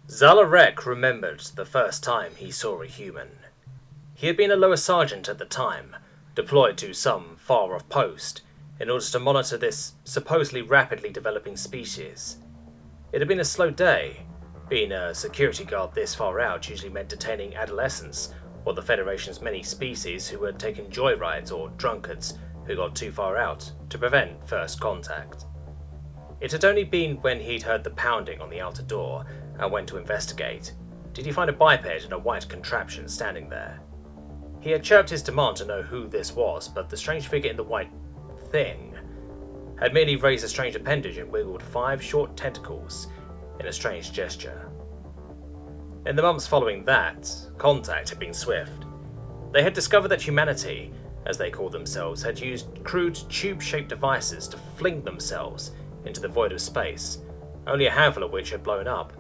Zalarek remembered the first time he saw a human. He had been a lower sergeant at the time, deployed to some far-off post in order to monitor this supposedly rapidly developing species. It had been a slow day. Being a security guard this far out usually meant detaining adolescents or the Federation's many species who had taken joyrides or drunkards who got too far out to prevent first contact. It had only been when he'd heard the pounding on the outer door and went to investigate did he find a biped in a white contraption standing there. He had chirped his demand to know who this was, but the strange figure in the white thing had merely raised a strange appendage and wiggled 5 short tentacles in a strange gesture. In the months following that, contact had been swift. They had discovered that humanity, as they called themselves, had used crude tube-shaped devices to fling themselves into the void of space, only a handful of which had blown up.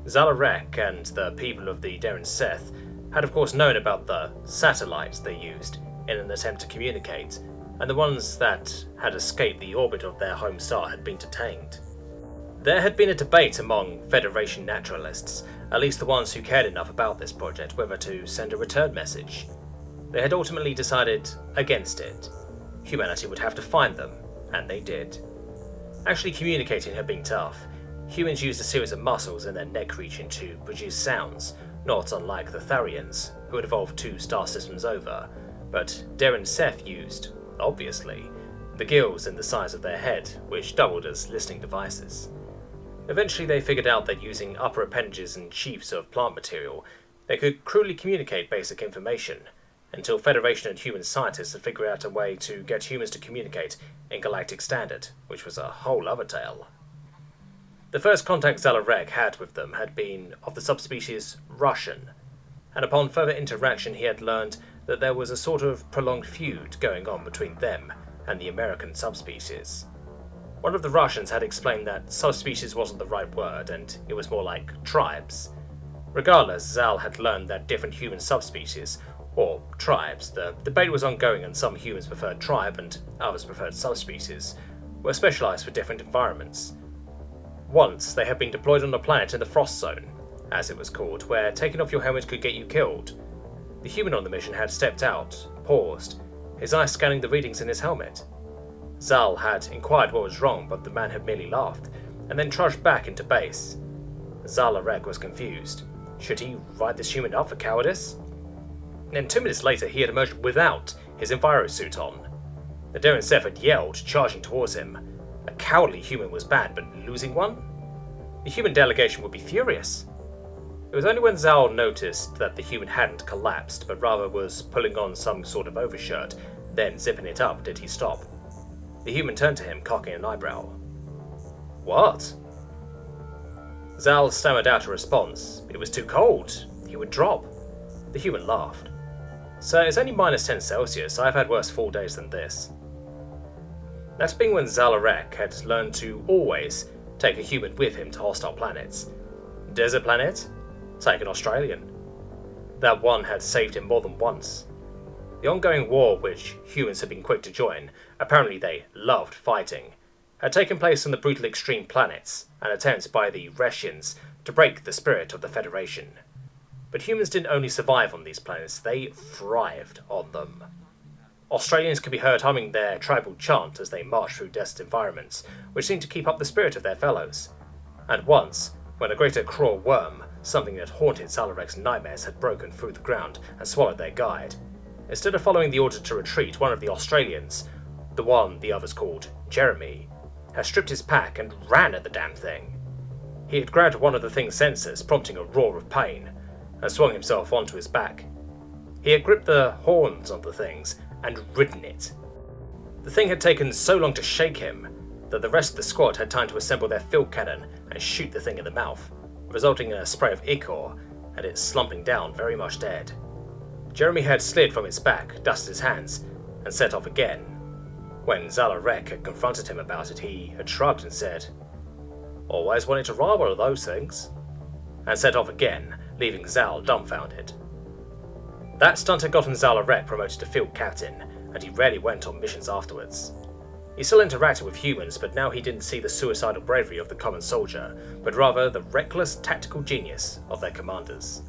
Zalarek and the people of the Darren Seth had of course known about the satellites they used in an attempt to communicate, and the ones that had escaped the orbit of their home star had been detained. There had been a debate among Federation naturalists, at least the ones who cared enough about this project, whether to send a return message. They had ultimately decided against it. Humanity would have to find them, and they did. Actually communicating had been tough. Humans used a series of muscles in their neck region to produce sounds, not unlike the Tharians, who had evolved 2 star systems over, but Darren Seth used, obviously, the gills in the size of their head, which doubled as listening devices. Eventually they figured out that using upper appendages and sheaths of plant material, they could crudely communicate basic information, until Federation and human scientists had figured out a way to get humans to communicate in Galactic Standard, which was a whole other tale. The first contact Zalarek had with them had been of the subspecies Russian, and upon further interaction he had learned that there was a sort of prolonged feud going on between them and the American subspecies. One of the Russians had explained that subspecies wasn't the right word, and it was more like tribes. Regardless, Zal had learned that different human subspecies, or tribes, the debate was ongoing and some humans preferred tribe and others preferred subspecies, were specialized for different environments. Once, they had been deployed on a planet in the Frost Zone, as it was called, where taking off your helmet could get you killed. The human on the mission had stepped out, paused, his eyes scanning the readings in his helmet. Zal had inquired what was wrong, but the man had merely laughed, and then trudged back into base. Zalarek was confused. Should he write this human up for cowardice? And 2 minutes later he had emerged without his envirosuit on. The Darren Seth had yelled, charging towards him. A cowardly human was bad, but losing one? The human delegation would be furious. It was only when Zal noticed that the human hadn't collapsed, but rather was pulling on some sort of overshirt, then zipping it up, did he stop. The human turned to him, cocking an eyebrow. What? Zal stammered out a response. It was too cold. He would drop. The human laughed. Sir, it's only -10 Celsius. I've had worse fall days than this. That being when Zalarek had learned to always take a human with him to hostile planets. Desert planet? Take an Australian. That one had saved him more than once. The ongoing war, which humans had been quick to join, apparently they loved fighting, had taken place on the brutal extreme planets, an attempt by the Reshians to break the spirit of the Federation. But humans didn't only survive on these planets, they thrived on them. Australians could be heard humming their tribal chant as they marched through desert environments, which seemed to keep up the spirit of their fellows. And once, when a greater craw worm, something that haunted Zalarek's nightmares, had broken through the ground and swallowed their guide, instead of following the order to retreat, one of the Australians, the one the others called Jeremy, had stripped his pack and ran at the damn thing. He had grabbed one of the thing's sensors, prompting a roar of pain, and swung himself onto his back. He had gripped the horns of the things and ridden it. The thing had taken so long to shake him that the rest of the squad had time to assemble their field cannon and shoot the thing in the mouth, resulting in a spray of ichor and it slumping down very much dead. Jeremy had slid from its back, dusted his hands, and set off again. When Zalarek had confronted him about it, he had shrugged and said, "Always wanted to ride one of those things," and set off again, leaving Zal dumbfounded. That stunt had gotten Zalarek promoted to field captain, and he rarely went on missions afterwards. He still interacted with humans, but now he didn't see the suicidal bravery of the common soldier, but rather the reckless tactical genius of their commanders.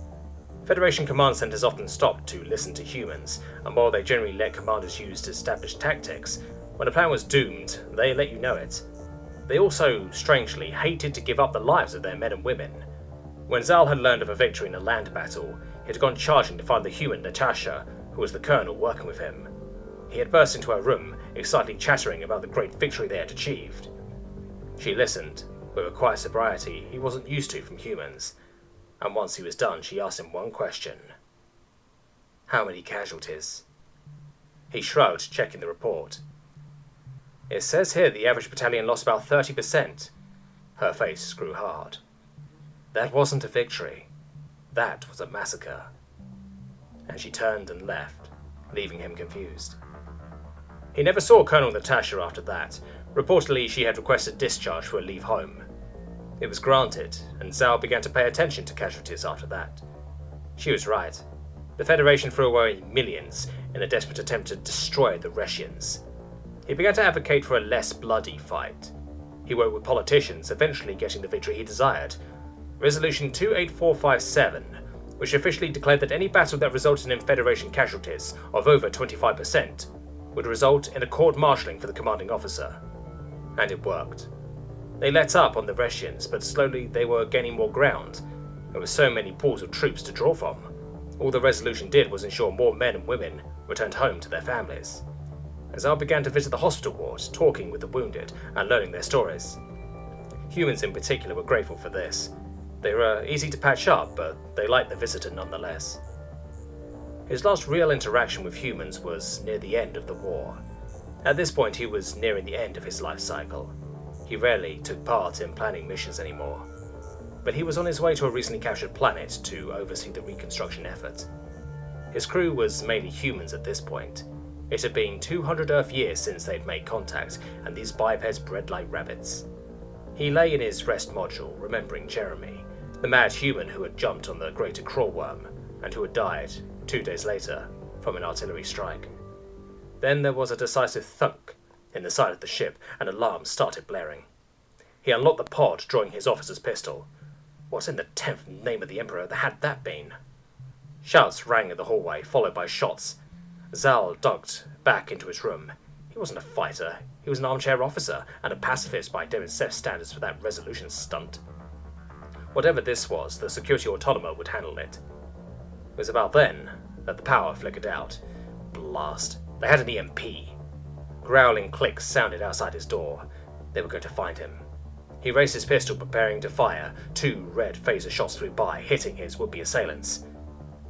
Federation command centers often stopped to listen to humans, and while they generally let commanders use established tactics, when a plan was doomed, they let you know it. They also, strangely, hated to give up the lives of their men and women. When Zal had learned of a victory in a land battle, he had gone charging to find the human Natasha, who was the colonel working with him. He had burst into her room, excitedly chattering about the great victory they had achieved. She listened, with a quiet sobriety he wasn't used to from humans, and once he was done, she asked him one question. How many casualties? He shrugged, checking the report. It says here the average battalion lost about 30%. Her face grew hard. That wasn't a victory. That was a massacre. And she turned and left, leaving him confused. He never saw Colonel Natasha after that. Reportedly, she had requested discharge for a leave home. It was granted, and Zal began to pay attention to casualties after that. She was right. The Federation threw away millions in a desperate attempt to destroy the Reshians. He began to advocate for a less bloody fight. He worked with politicians, eventually getting the victory he desired. Resolution 28457, which officially declared that any battle that resulted in Federation casualties of over 25% would result in a court-martialing for the commanding officer. And it worked. They let up on the Reshians, but slowly they were gaining more ground. There were so many pools of troops to draw from. All the resolution did was ensure more men and women returned home to their families. Zal began to visit the hospital wards, talking with the wounded and learning their stories. Humans in particular were grateful for this. They were easy to patch up, but they liked the visitor nonetheless. His last real interaction with humans was near the end of the war. At this point, he was nearing the end of his life cycle. He rarely took part in planning missions anymore, but he was on his way to a recently captured planet to oversee the reconstruction effort. His crew was mainly humans at this point. It had been 200 Earth years since they'd made contact, and these bipeds bred like rabbits. He lay in his rest module, remembering Jeremy, the mad human who had jumped on the greater crawlworm, and who had died 2 days later from an artillery strike. Then there was a decisive thunk in the side of the ship, and alarms started blaring. He unlocked the pod, drawing his officer's pistol. What in the 10th name of the Emperor had that been? Shouts rang in the hallway, followed by shots. Zal ducked back into his room. He wasn't a fighter. He was an armchair officer, and a pacifist by Devinsef's standards for that resolution stunt. Whatever this was, the security automa would handle it. It was about then that the power flickered out. Blast. They had an EMP. Growling clicks sounded outside his door. They were going to find him. He raised his pistol, preparing to fire. 2 red phaser shots flew by, hitting his would-be assailants.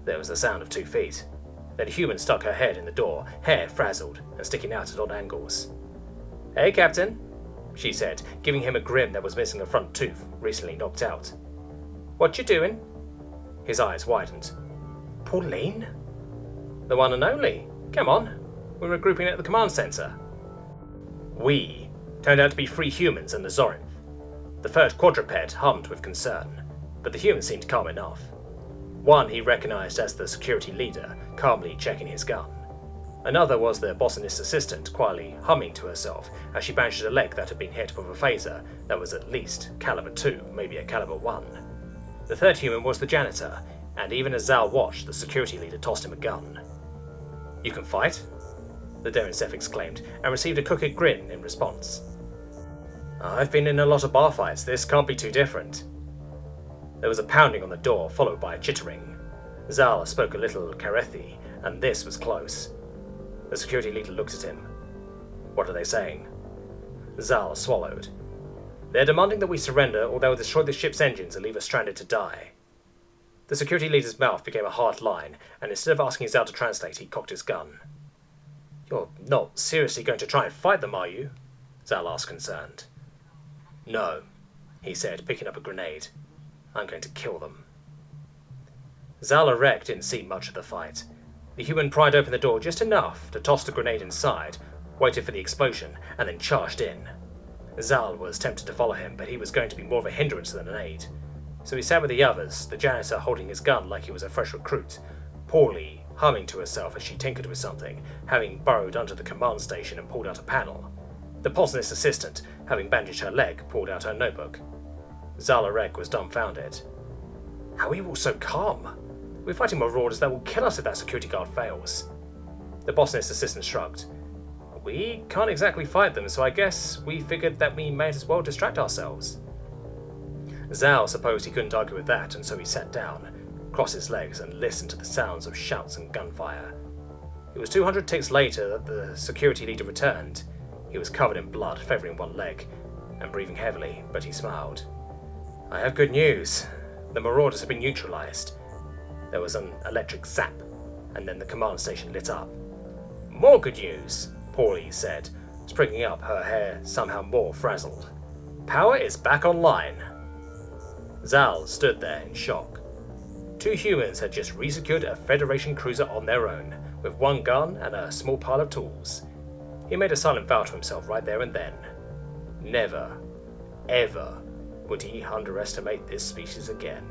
There was the sound of 2 feet. Then a human stuck her head in the door, hair frazzled and sticking out at odd angles. "Hey, Captain," she said, giving him a grin that was missing a front tooth, recently knocked out. "What you doing?" His eyes widened. "Pauline?" "The one and only. Come on. We're regrouping at the command center." "We" turned out to be 3 humans and the Zorinth. The third quadruped hummed with concern, but the human seemed calm enough. One he recognized as the security leader, calmly checking his gun. Another was the botanist's assistant, quietly humming to herself as she bandaged a leg that had been hit with a phaser that was at least caliber 2, maybe a caliber 1. The third human was the janitor, and even as Zal watched, the security leader tossed him a gun. "You can fight?" the Derensef exclaimed, and received a crooked grin in response. "I've been in a lot of bar fights, this can't be too different." There was a pounding on the door, followed by a chittering. Zal spoke a little Karethi, and this was close. The security leader looked at him. "What are they saying?" Zal swallowed. "They're demanding that we surrender, or they'll destroy the ship's engines and leave us stranded to die." The security leader's mouth became a hard line, and instead of asking Zal to translate, he cocked his gun. "You're not seriously going to try and fight them, are you?" Zal asked, concerned. "No," he said, picking up a grenade. "I'm going to kill them." Zal Arek didn't see much of the fight. The human pried open the door just enough to toss the grenade inside, waited for the explosion, and then charged in. Zal was tempted to follow him, but he was going to be more of a hindrance than an aid. So he sat with the others, the janitor holding his gun like he was a fresh recruit, poorly humming to herself as she tinkered with something, having burrowed under the command station and pulled out a panel. The poisonous assistant, having bandaged her leg, pulled out her notebook. Zalarek was dumbfounded. How are you all so calm? We're fighting marauders that will kill us if that security guard fails. The botanist assistant shrugged. We can't exactly fight them, so I guess we figured that we might as well distract ourselves. Zal supposed he couldn't argue with that, and so he sat down, crossed his legs, and listened to the sounds of shouts and gunfire. It was 200 ticks later that the security leader returned. He was covered in blood, favoring one leg, and breathing heavily, but he smiled. I have good news. The marauders have been neutralized. There was an electric zap, and then the command station lit up. More good news, Paulie said, springing up, her hair somehow more frazzled. Power is back online. Zal stood there in shock. 2 humans had just resecured a Federation cruiser on their own, with 1 gun and a small pile of tools. He made a silent vow to himself right there and then. Never, ever would he underestimate this species again.